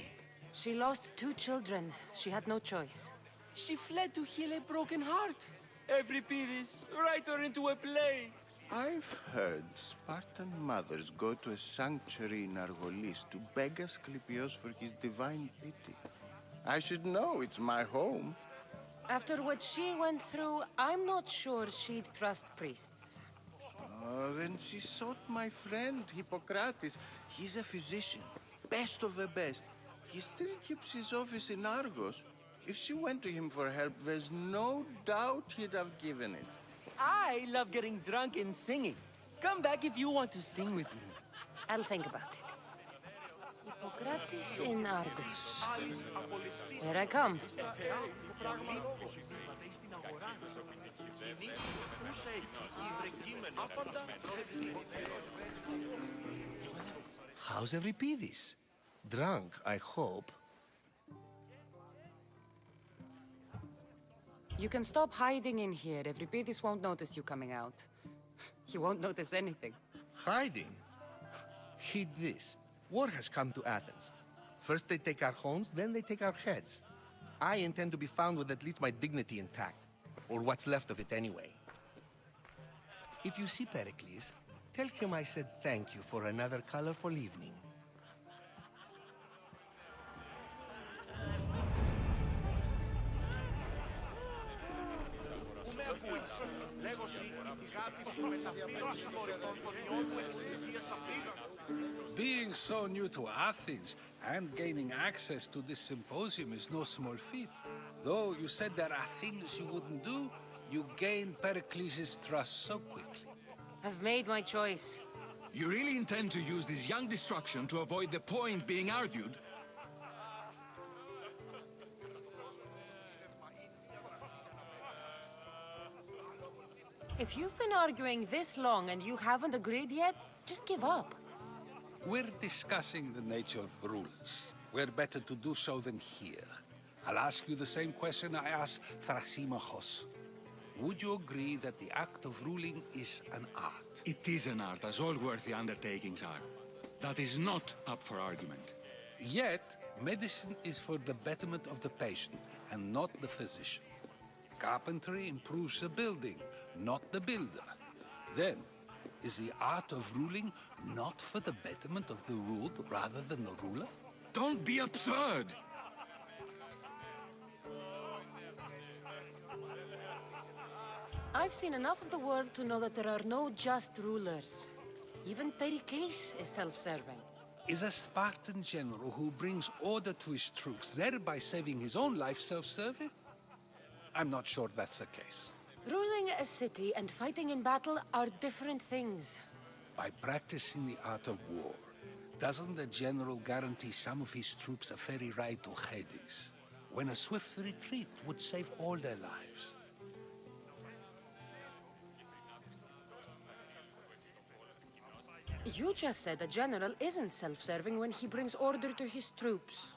She lost 2 children. She had no choice. She fled to heal a broken heart. Euripides, write her into a play. I've heard Spartan mothers go to a sanctuary in Argolis to beg Asclepios for his divine pity. I should know, it's my home. After what she went through, I'm not sure she'd trust priests. Oh, then she sought my friend, Hippocrates. He's a physician, best of the best. He still keeps his office in Argos. If she went to him for help, there's no doubt he'd have given it. I love getting drunk and singing. Come back if you want to sing with me. I'll think about it. Hippocrates in Argos. Here I come. How's Euripides? Drunk, I hope. You can stop hiding in here. Euripides won't notice you coming out. He won't notice anything. Hiding? Heed this. War has come to Athens. First they take our homes, then they take our heads. I intend to be found with at least my dignity intact. Or what's left of it anyway. If you see Pericles, tell him I said thank you for another colorful evening. Being so new to Athens and gaining access to this symposium is no small feat. Though you said there are things you wouldn't do, you gained Pericles' trust so quickly. I've made my choice. You really intend to use this young destruction to avoid the point being argued? If you've been arguing this long and you haven't agreed yet, just give up. We're discussing the nature of rules. Where better to do so than here? I'll ask you the same question I asked Thrasymachos. Would you agree that the act of ruling is an art? It is an art, as all worthy undertakings are. That is not up for argument. Yet, medicine is for the betterment of the patient, and not the physician. Carpentry improves the building, not the builder. Then, is the art of ruling not for the betterment of the ruled rather than the ruler? Don't be absurd! I've seen enough of the world to know that there are no just rulers. Even Pericles is self-serving. Is a Spartan general who brings order to his troops, thereby saving his own life, self-serving? I'm not sure that's the case. Ruling a city and fighting in battle are different things. By practicing the art of war, doesn't the general guarantee some of his troops a ferry ride to Hades, when a swift retreat would save all their lives? You just said a general isn't self-serving when he brings order to his troops.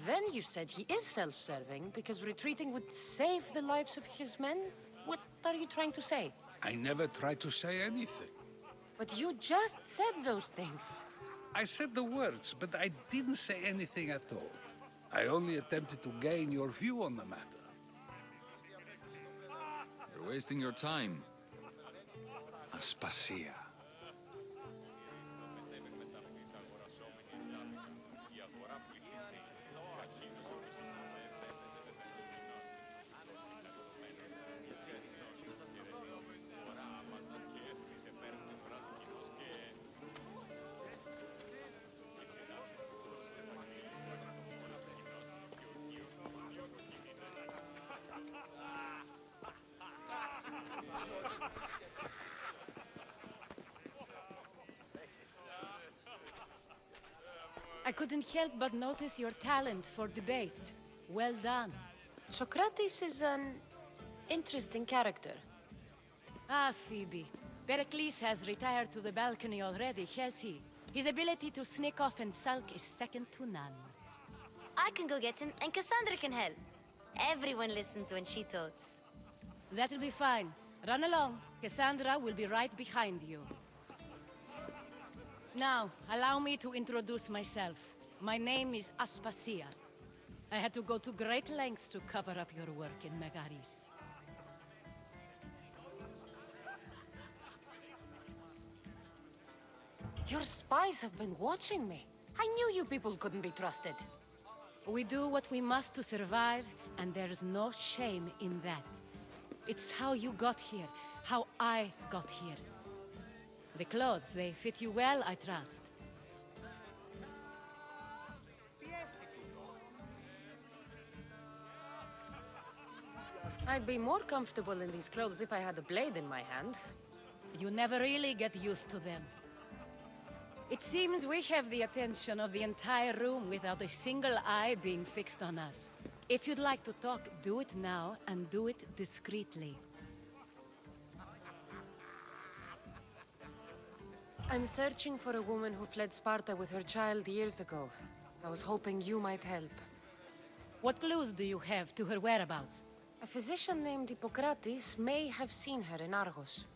Then you said he is self-serving because retreating would save the lives of his men? What are you trying to say? I never tried to say anything. But you just said those things. I said the words, but I didn't say anything at all. I only attempted to gain your view on the matter. You're wasting your time. Aspasia. I couldn't help but notice your talent for debate. Well done. Socrates is an interesting character. Ah, Phoebe. Pericles has retired to the balcony already, has he? His ability to sneak off and sulk is second to none. I can go get him, and Kassandra can help. Everyone listens when she talks. That'll be fine. Run along. Kassandra will be right behind you. Now, allow me to introduce myself. My name is Aspasia. I had to go to great lengths to cover up your work in Megaris. Your spies have been watching me. I knew you people couldn't be trusted. We do what we must to survive, and there's no shame in that. It's how you got here, how I got here. The clothes, they fit you well, I trust. I'd be more comfortable in these clothes if I had a blade in my hand. You never really get used to them. It seems we have the attention of the entire room without a single eye being fixed on us. If you'd like to talk, do it now, and do it discreetly. I'm searching for a woman who fled Sparta with her child years ago. I was hoping you might help. What clues do you have to her whereabouts? A physician named Hippocrates may have seen her in Argos.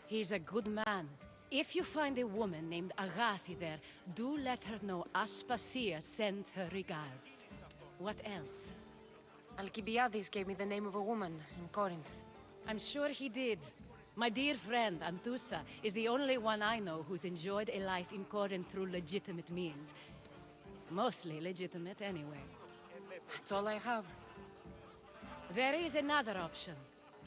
He's a good man. If you find a woman named Agathi there, do let her know Aspasia sends her regards. What else? Alcibiades gave me the name of a woman in Corinth. I'm sure he did. My dear friend, Anthusa, is the only one I know who's enjoyed a life in Corinth through legitimate means. Mostly legitimate, anyway. That's all I have. There is another option.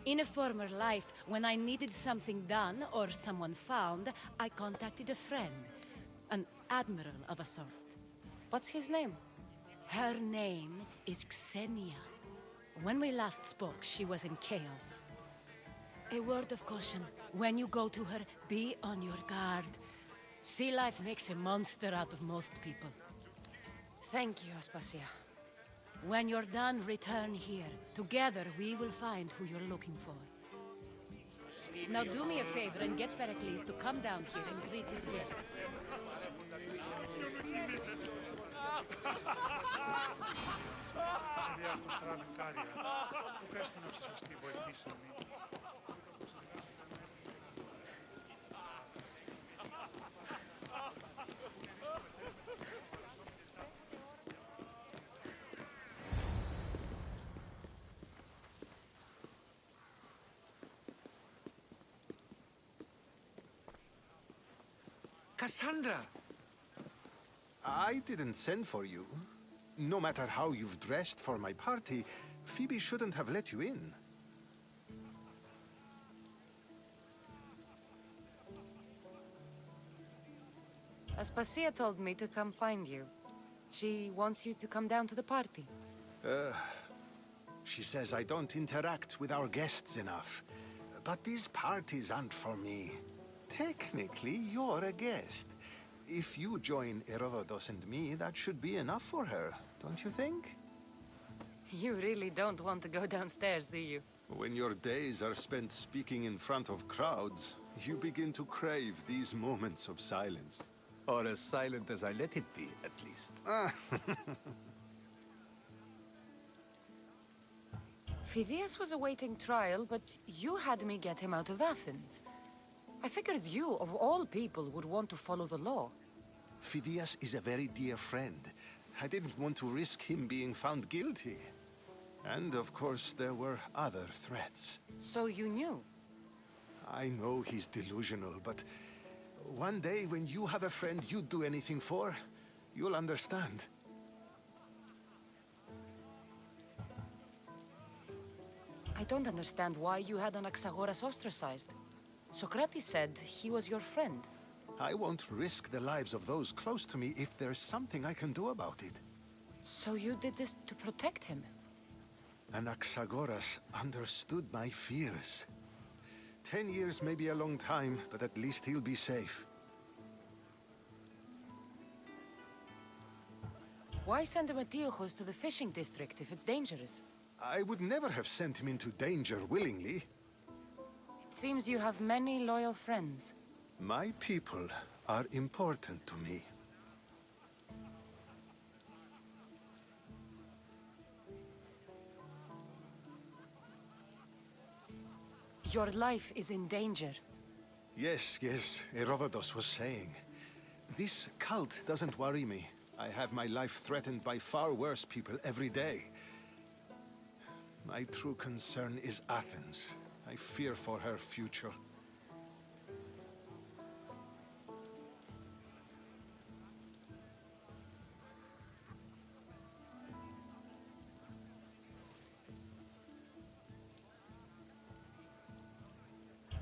In a former life, when I needed something done or someone found, I contacted a friend. An admiral of a sort. What's his name? Her name is Xenia. When we last spoke, she was in chaos. A word of caution. When you go to her, be on your guard. Sea life makes a monster out of most people. Thank you, Aspasia. When you're done, return here. Together, we will find who you're looking for. Now do me a favor and get Pericles to come down here and greet his guests. Kassandra! I didn't send for you. No matter how you've dressed for my party, Phoebe shouldn't have let you in. Aspasia told me to come find you. She wants you to come down to the party. She says I don't interact with our guests enough. But these parties aren't for me. Technically, you're a guest. If you join Herodotus and me, that should be enough for her, don't you think? You really don't want to go downstairs, do you? When your days are spent speaking in front of crowds, you begin to crave these moments of silence. Or as silent as I let it be, at least. Phidias was awaiting trial, but you had me get him out of Athens. I figured you, of all people, would want to follow the law. Phidias is a very dear friend. I didn't want to risk him being found guilty. And, of course, there were other threats. So you knew? I know he's delusional, but one day when you have a friend you'd do anything for, you'll understand. I don't understand why you had Anaxagoras ostracized. Socrates said he was your friend. I won't risk the lives of those close to me if there's something I can do about it. So you did this to protect him? Anaxagoras understood my fears. 10 years may be a long time, but at least he'll be safe. Why send Metiochos to the fishing district if it's dangerous? I would never have sent him into danger willingly. It seems you have many loyal friends. My people are important to me. Your life is in danger. Yes, Herodotus was saying. This cult doesn't worry me. I have my life threatened by far worse people every day. My true concern is Athens. I fear for her future.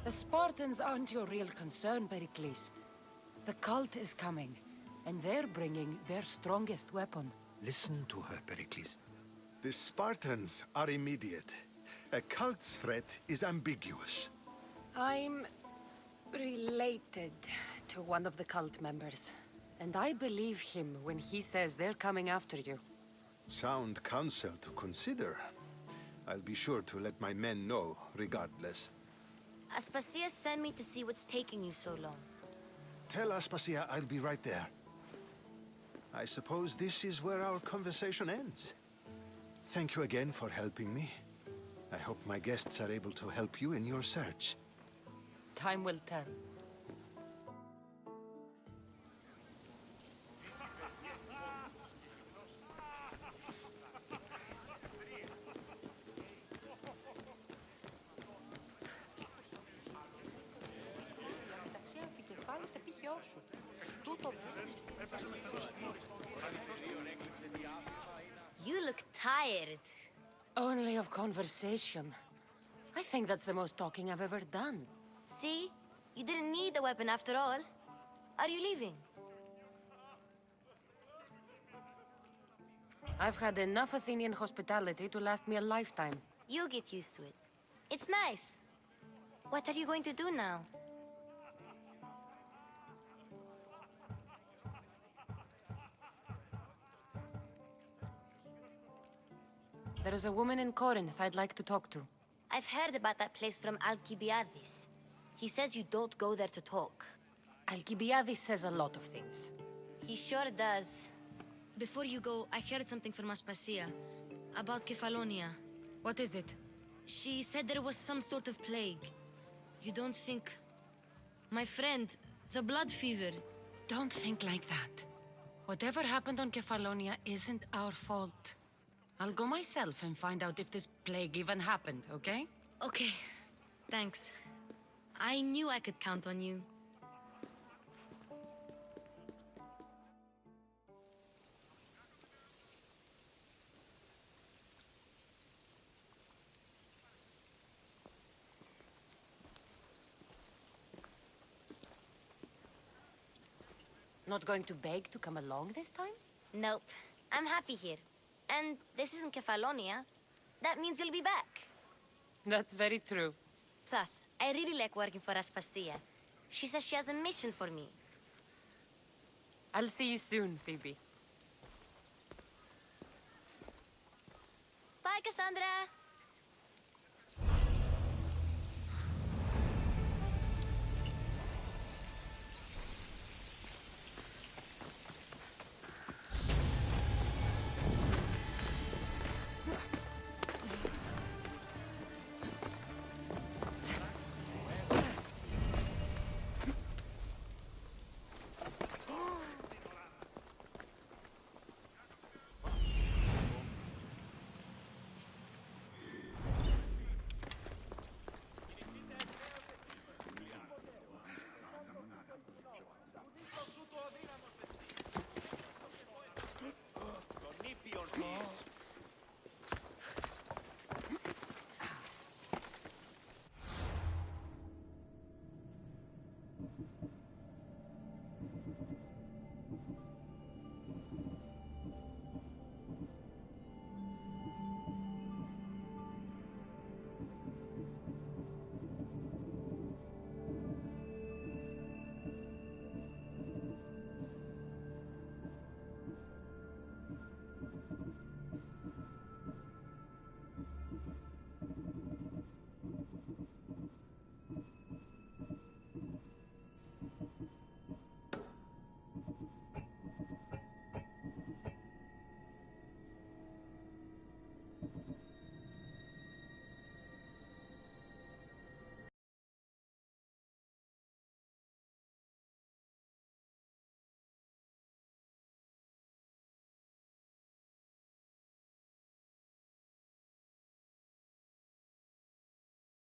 The Spartans aren't your real concern, Pericles. The cult is coming, and they're bringing their strongest weapon. Listen to her, Pericles. The Spartans are immediate. A cult's threat is ambiguous. I'm related to one of the cult members, and I believe him when he says they're coming after you. Sound counsel to consider. I'll be sure to let my men know, regardless. Aspasia sent me to see what's taking you so long. Tell Aspasia I'll be right there. I suppose this is where our conversation ends. Thank you again for helping me. I hope my guests are able to help you in your search. Time will tell. You look tired. Only of conversation. I think that's the most talking I've ever done. See? You didn't need the weapon after all. Are you leaving? I've had enough Athenian hospitality to last me a lifetime. You get used to it. It's nice. What are you going to do now? There is a woman in Corinth I'd like to talk to. I've heard about that place from Alcibiades. He says you don't go there to talk. Alcibiades says a lot of things. He sure does. Before you go, I heard something from Aspasia about Kefalonia. What is it? She said there was some sort of plague. You don't think... My friend, the blood fever. Don't think like that. Whatever happened on Kefalonia isn't our fault. I'll go myself and find out if this plague even happened, okay? Okay. Thanks. I knew I could count on you. Not going to beg to come along this time? Nope. I'm happy here. And this isn't Kefalonia. That means you'll be back. That's very true. Plus, I really like working for Aspasia. She says she has a mission for me. I'll see you soon, Phoebe. Bye, Kassandra!